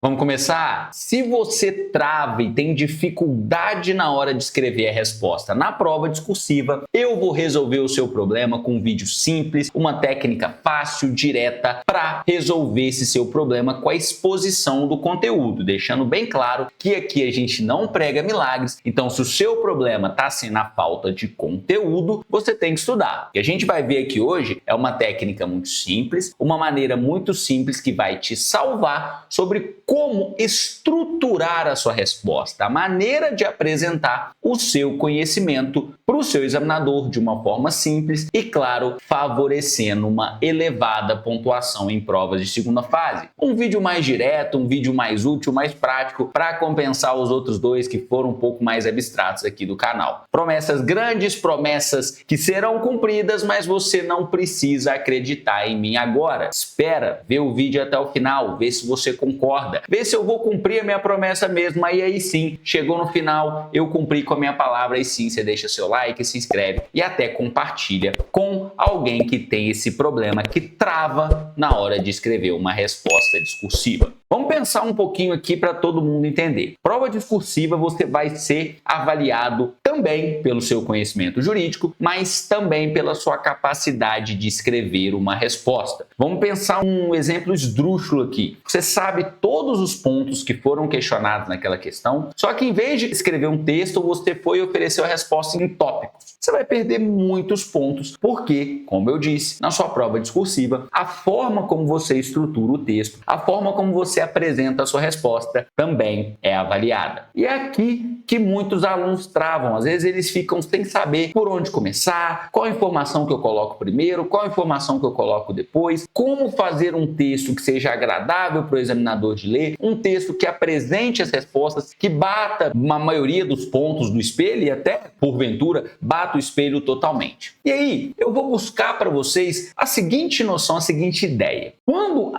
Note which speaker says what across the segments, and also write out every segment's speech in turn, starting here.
Speaker 1: Vamos começar? Se você trava e tem dificuldade na hora de escrever a resposta na prova discursiva, eu vou resolver o seu problema com um vídeo simples, uma técnica fácil, direta, para resolver esse seu problema com a exposição do conteúdo, deixando bem claro que aqui a gente não prega milagres, então se o seu problema está sendo a falta de conteúdo, você tem que estudar. O que a gente vai ver aqui hoje é uma técnica muito simples, uma maneira muito simples que vai te salvar sobre como estruturar a sua resposta, a maneira de apresentar o seu conhecimento para o seu examinador de uma forma simples e, claro, favorecendo uma elevada pontuação em provas de segunda fase. Um vídeo mais direto, um vídeo mais útil, mais prático, para compensar os outros dois que foram um pouco mais abstratos aqui do canal. Promessas grandes, promessas que serão cumpridas, mas você não precisa acreditar em mim agora. Espera, vê o vídeo até o final, vê se você concorda. Vê se eu vou cumprir a minha promessa mesmo, aí sim, chegou no final, eu cumpri com a minha palavra, aí sim, você deixa seu like, se inscreve e até compartilha com alguém que tem esse problema que trava na hora de escrever uma resposta discursiva. Vamos pensar um pouquinho aqui para todo mundo entender. Prova discursiva você vai ser avaliado também pelo seu conhecimento jurídico, mas também pela sua capacidade de escrever uma resposta. Vamos pensar um exemplo esdrúxulo aqui. Você sabe todos os pontos que foram questionados naquela questão, só que em vez de escrever um texto, você foi e ofereceu a resposta em tópicos. Você vai perder muitos pontos, porque, como eu disse, na sua prova discursiva, a forma como você estrutura o texto, a forma como você apresenta a sua resposta também é avaliada. E é aqui que muitos alunos travam. Às vezes eles ficam sem saber por onde começar, qual a informação que eu coloco primeiro, qual a informação que eu coloco depois, como fazer um texto que seja agradável para o examinador de ler, um texto que apresente as respostas, que bata uma maioria dos pontos do espelho e até, porventura, bata o espelho totalmente. E aí, eu vou buscar para vocês a seguinte noção, a seguinte ideia. Quando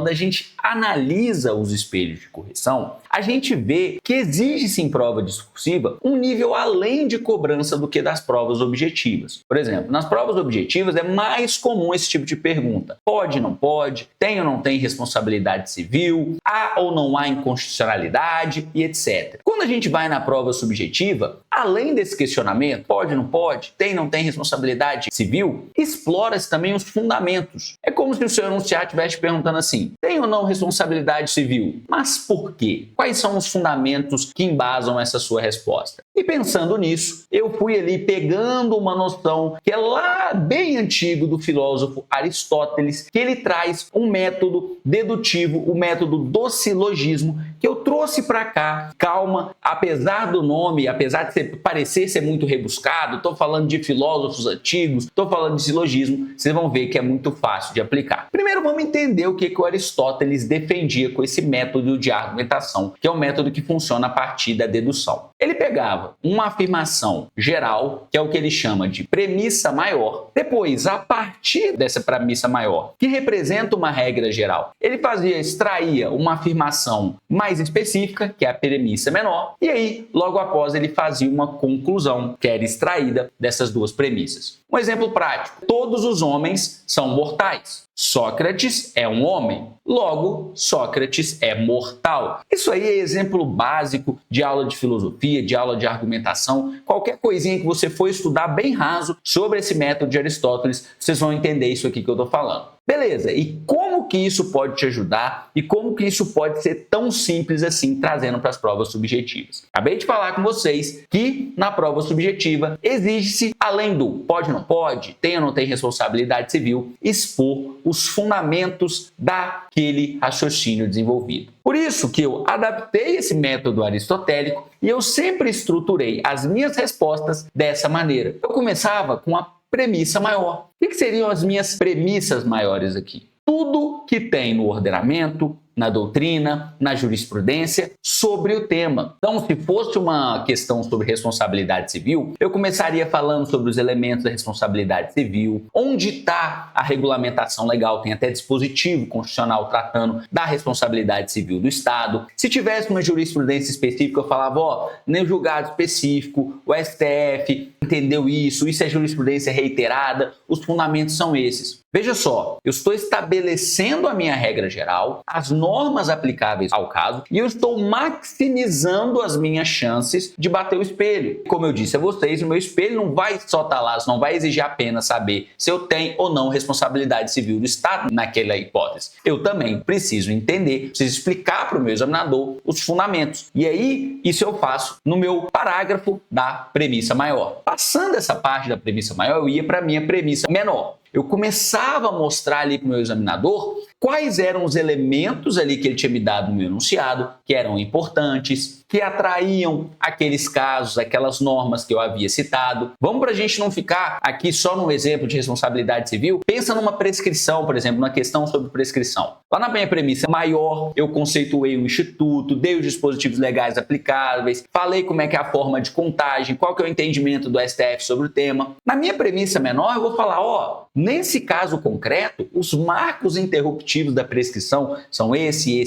Speaker 1: a gente analisa os espelhos de correção, a gente vê que exige-se em prova discursiva um nível além de cobrança do que das provas objetivas. Por exemplo, nas provas objetivas é mais comum esse tipo de pergunta. Pode, não pode, tem ou não tem responsabilidade civil, há ou não há inconstitucionalidade e etc. Quando a gente vai na prova subjetiva, além desse questionamento, pode, não pode, tem, não tem responsabilidade civil, explora-se também os fundamentos. É como se o seu enunciado estivesse perguntando assim, tem ou não responsabilidade civil? Mas por quê? Quais são os fundamentos que embasam essa sua resposta? E pensando nisso, eu fui ali pegando uma noção que é lá bem antigo do filósofo Aristóteles, que ele traz um método dedutivo, o método do silogismo, que eu trouxe para cá. Calma, apesar do nome, apesar de parecer ser muito rebuscado, estou falando de filósofos antigos, estou falando de silogismo, vocês vão ver que é muito fácil de aplicar. Primeiro vamos entender o que o Aristóteles defendia com esse método de argumentação, que é um método que funciona a partir da dedução. Ele pegava uma afirmação geral, que é o que ele chama de premissa maior. Depois, a partir dessa premissa maior, que representa uma regra geral, ele extraía uma afirmação mais específica, que é a premissa menor, e aí, logo após, ele fazia uma conclusão, que era extraída dessas duas premissas. Um exemplo prático: todos os homens são mortais. Sócrates é um homem, logo Sócrates é mortal. Isso aí é exemplo básico de aula de filosofia, de aula de argumentação. Qualquer coisinha que você for estudar bem raso sobre esse método de Aristóteles, vocês vão entender isso aqui que eu estou falando. Beleza, e como que isso pode te ajudar e como que isso pode ser tão simples assim, trazendo para as provas subjetivas? Acabei de falar com vocês que na prova subjetiva exige-se, além do pode ou não pode, tem ou não tem responsabilidade civil, expor os fundamentos daquele raciocínio desenvolvido. Por isso que eu adaptei esse método aristotélico e eu sempre estruturei as minhas respostas dessa maneira. Eu começava com a premissa maior. O que seriam as minhas premissas maiores aqui? Tudo que tem no ordenamento na doutrina, na jurisprudência, sobre o tema. Então, se fosse uma questão sobre responsabilidade civil, eu começaria falando sobre os elementos da responsabilidade civil, onde está a regulamentação legal, tem até dispositivo constitucional tratando da responsabilidade civil do Estado. Se tivesse uma jurisprudência específica, eu falava, no julgado específico, o STF entendeu isso é jurisprudência reiterada, os fundamentos são esses. Veja só, eu estou estabelecendo a minha regra geral, as normas aplicáveis ao caso, e eu estou maximizando as minhas chances de bater o espelho. Como eu disse a vocês, o meu espelho não vai só estar lá, não vai exigir apenas saber se eu tenho ou não responsabilidade civil do Estado naquela hipótese. Eu também preciso entender, preciso explicar para o meu examinador os fundamentos. E aí, isso eu faço no meu parágrafo da premissa maior. Passando essa parte da premissa maior, eu ia para a minha premissa menor. Eu começava a mostrar ali para o meu examinador quais eram os elementos ali que ele tinha me dado no meu enunciado, que eram importantes, que atraíam aqueles casos, aquelas normas que eu havia citado. Vamos para a gente não ficar aqui só no exemplo de responsabilidade civil. Pensa numa prescrição, por exemplo, na questão sobre prescrição. Lá na minha premissa maior, eu conceituei o instituto, dei os dispositivos legais aplicáveis, falei como é que é a forma de contagem, qual que é o entendimento do STF sobre o tema. Na minha premissa menor, eu vou falar, nesse caso concreto, os marcos interruptivos da prescrição são esse.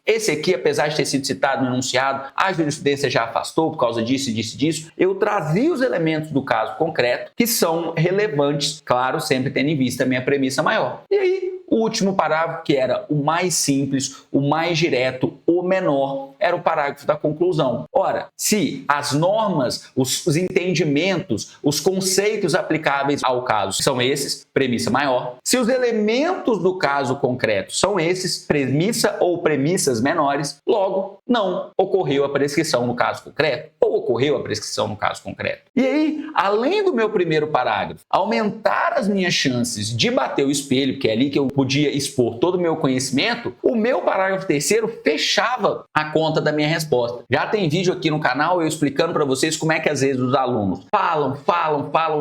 Speaker 1: Esse aqui, apesar de ter sido citado no enunciado, a jurisprudência já afastou por causa disso. Eu trazia os elementos do caso concreto que são relevantes, claro, sempre tendo em vista a minha premissa maior. E aí, o último parágrafo, que era o mais simples, o mais direto, o menor, era o parágrafo da conclusão. Ora, se as normas, os entendimentos, os conceitos aplicáveis ao caso são esses, premissa maior. Se os elementos do caso concreto são esses, premissa ou premissas menores, logo não ocorreu a prescrição no caso concreto ou ocorreu a prescrição no caso concreto. E aí, além do meu primeiro parágrafo, aumentar as minhas chances de bater o espelho, que é ali que eu podia expor todo o meu conhecimento, o meu parágrafo terceiro fechava a conta da minha resposta. Já tem vídeo aqui no canal eu explicando para vocês como é que às vezes os alunos falam,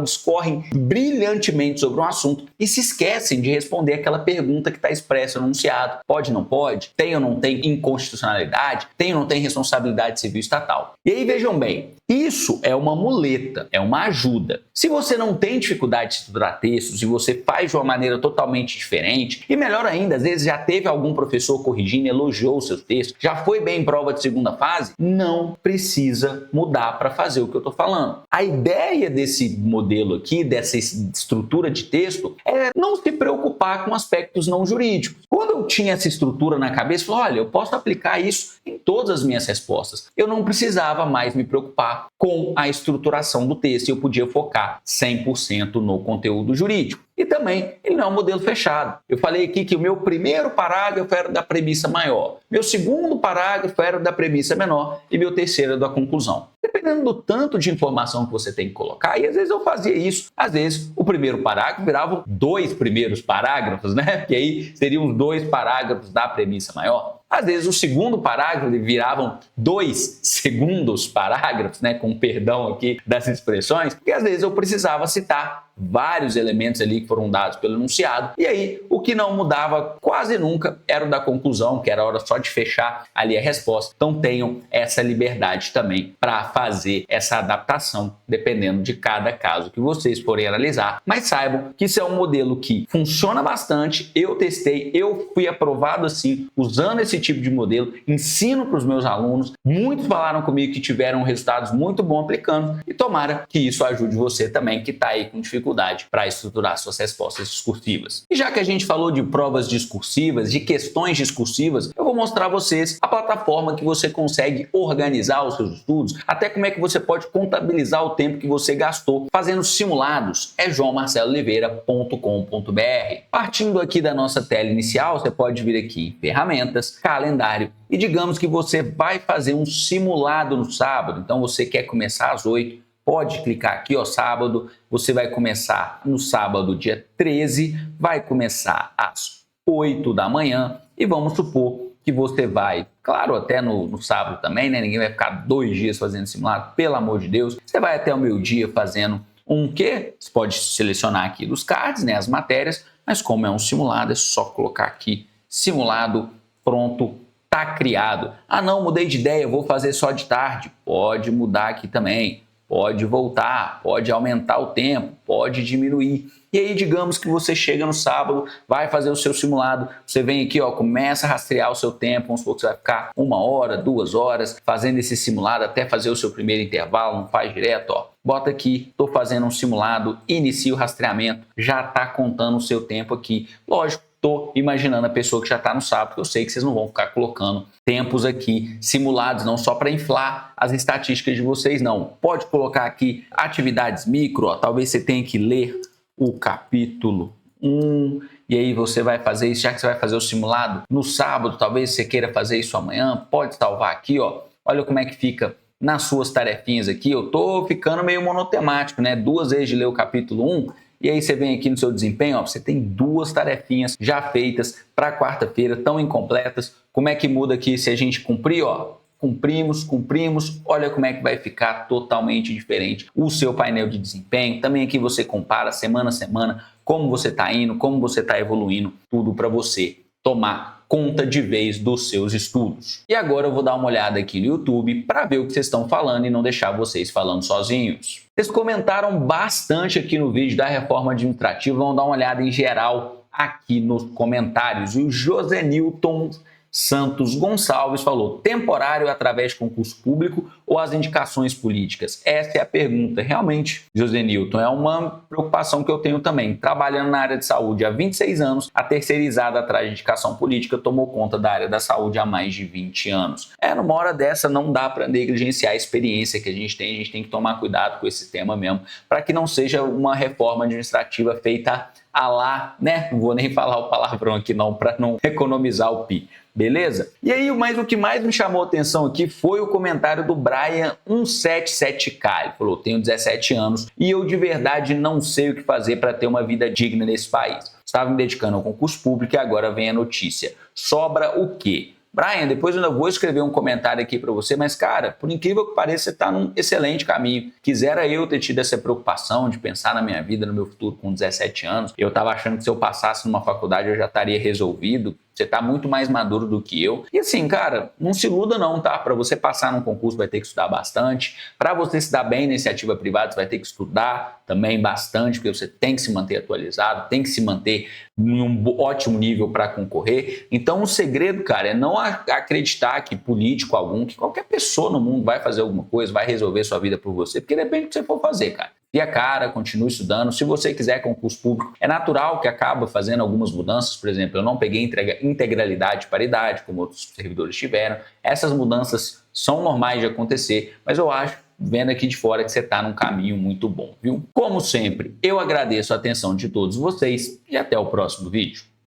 Speaker 1: discorrem brilhantemente sobre um assunto e se esquecem de responder aquela pergunta que está expressa no enunciado. Pode, não pode? Tem ou não tem inconstitucionalidade? Tem ou não tem responsabilidade civil estatal? E aí vejam bem, isso é uma muleta, é uma ajuda. Se você não tem dificuldade de estudar textos e você faz de uma maneira totalmente diferente, e melhor ainda, às vezes já teve algum professor corrigindo, elogiou os seus textos, já foi bem em prova de segunda fase, não precisa mudar para fazer o que eu estou falando. A ideia desse modelo aqui, dessa estrutura de texto, é não se preocupar com aspectos não jurídicos. Quando eu tinha essa estrutura na cabeça, eu falei, olha, eu posso aplicar isso em todas as minhas respostas. Eu não precisava mais me preocupar com a estruturação do texto e eu podia focar 100% no conteúdo jurídico. E também, ele não é um modelo fechado. Eu falei aqui que o meu primeiro parágrafo era da premissa maior, meu segundo parágrafo era da premissa menor e meu terceiro era da conclusão. Dependendo do tanto de informação que você tem que colocar, e às vezes eu fazia isso, às vezes o primeiro parágrafo virava 2 primeiros parágrafos, né? Que aí seriam os 2 parágrafos da premissa maior. Às vezes o segundo parágrafo viravam 2 segundos parágrafos, né? Com perdão aqui das expressões, porque às vezes eu precisava citar vários elementos ali que foram dados pelo enunciado. E aí, o que não mudava quase nunca era o da conclusão, que era a hora só de fechar ali a resposta. Então tenham essa liberdade também para fazer essa adaptação, dependendo de cada caso que vocês forem analisar. Mas saibam que isso é um modelo que funciona bastante, eu testei, eu fui aprovado assim, usando esse tipo de modelo, ensino para os meus alunos, muitos falaram comigo que tiveram resultados muito bons aplicando e tomara que isso ajude você também que está aí com dificuldade para estruturar suas respostas discursivas. E já que a gente falou de provas discursivas, de questões discursivas, eu vou mostrar a vocês a plataforma que você consegue organizar os seus estudos, até como é que você pode contabilizar o tempo que você gastou fazendo simulados. É joaomarcelooliveira.com.br. Partindo aqui da nossa tela inicial, você pode vir aqui em ferramentas, calendário e digamos que você vai fazer um simulado no sábado, então você quer começar às 8, pode clicar aqui, sábado, você vai começar no sábado, dia 13, vai começar às 8 da manhã e vamos supor que você vai, claro, até no sábado também, né? Ninguém vai ficar 2 dias fazendo simulado, pelo amor de Deus. Você vai até o meio-dia fazendo um quê? Você pode selecionar aqui dos cards, né, as matérias, mas como é um simulado, é só colocar aqui simulado Pronto, tá criado. Ah não, mudei de ideia, vou fazer só de tarde. Pode mudar aqui também. Pode voltar, pode aumentar o tempo, pode diminuir. E aí, digamos que você chega no sábado, vai fazer o seu simulado, você vem aqui, ó, começa a rastrear o seu tempo, vamos supor que você vai ficar 1 hora, 2 horas fazendo esse simulado até fazer o seu primeiro intervalo, não faz direto, ó. Bota aqui, estou fazendo um simulado, inicia o rastreamento, já está contando o seu tempo aqui. Lógico, estou imaginando a pessoa que já está no sábado, porque eu sei que vocês não vão ficar colocando tempos aqui simulados, não só para inflar as estatísticas de vocês, não. Pode colocar aqui atividades micro, ó, talvez você tenha que ler o capítulo 1, e aí você vai fazer isso, já que você vai fazer o simulado no sábado, talvez você queira fazer isso amanhã, pode salvar aqui, ó. Olha como é que fica nas suas tarefinhas aqui. Eu tô ficando meio monotemático, né? 2 vezes de ler o capítulo 1, e aí você vem aqui no seu desempenho, ó, você tem 2 tarefinhas já feitas para quarta-feira, tão incompletas. Como é que muda aqui se a gente cumprir, ó? Cumprimos, olha como é que vai ficar totalmente diferente o seu painel de desempenho. Também aqui você compara semana a semana como você está indo, como você está evoluindo, tudo para você tomar conta de vez dos seus estudos. E agora eu vou dar uma olhada aqui no YouTube para ver o que vocês estão falando e não deixar vocês falando sozinhos. Vocês comentaram bastante aqui no vídeo da reforma administrativa, vamos dar uma olhada em geral aqui nos comentários. E o José Newton Santos Gonçalves falou: temporário através de concurso público ou as indicações políticas? Essa é a pergunta. Realmente, José Newton, é uma preocupação que eu tenho também. Trabalhando na área de saúde há 26 anos, a terceirizada atrás de indicação política tomou conta da área da saúde há mais de 20 anos. Numa hora dessa não dá para negligenciar a experiência que a gente tem que tomar cuidado com esse tema mesmo, para que não seja uma reforma administrativa feita a lá, né? Não vou nem falar o palavrão aqui não, para não economizar o pi. Beleza? E aí, mas o que mais me chamou a atenção aqui foi o comentário do Brian 177K. Ele falou: tenho 17 anos e eu de verdade não sei o que fazer para ter uma vida digna nesse país. Estava me dedicando ao concurso público e agora vem a notícia. Sobra o quê? Brian, depois eu ainda vou escrever um comentário aqui para você, mas cara, por incrível que pareça, você está num excelente caminho. Quisera eu ter tido essa preocupação de pensar na minha vida, no meu futuro com 17 anos. Eu estava achando que se eu passasse numa faculdade eu já estaria resolvido. Você está muito mais maduro do que eu. E assim, cara, não se iluda não, tá? Para você passar num concurso vai ter que estudar bastante. Para você se dar bem na iniciativa privada, você vai ter que estudar também bastante, porque você tem que se manter atualizado, tem que se manter em um ótimo nível para concorrer. Então o segredo, cara, é não acreditar que político algum, que qualquer pessoa no mundo vai fazer alguma coisa, vai resolver sua vida por você, porque depende do que você for fazer, cara. E a cara, continue estudando. Se você quiser concurso público, é natural que acaba fazendo algumas mudanças. Por exemplo, eu não peguei integralidade e paridade, como outros servidores tiveram. Essas mudanças são normais de acontecer, mas eu acho, vendo aqui de fora, que você está num caminho muito bom, viu? Como sempre, eu agradeço a atenção de todos vocês e até o próximo vídeo.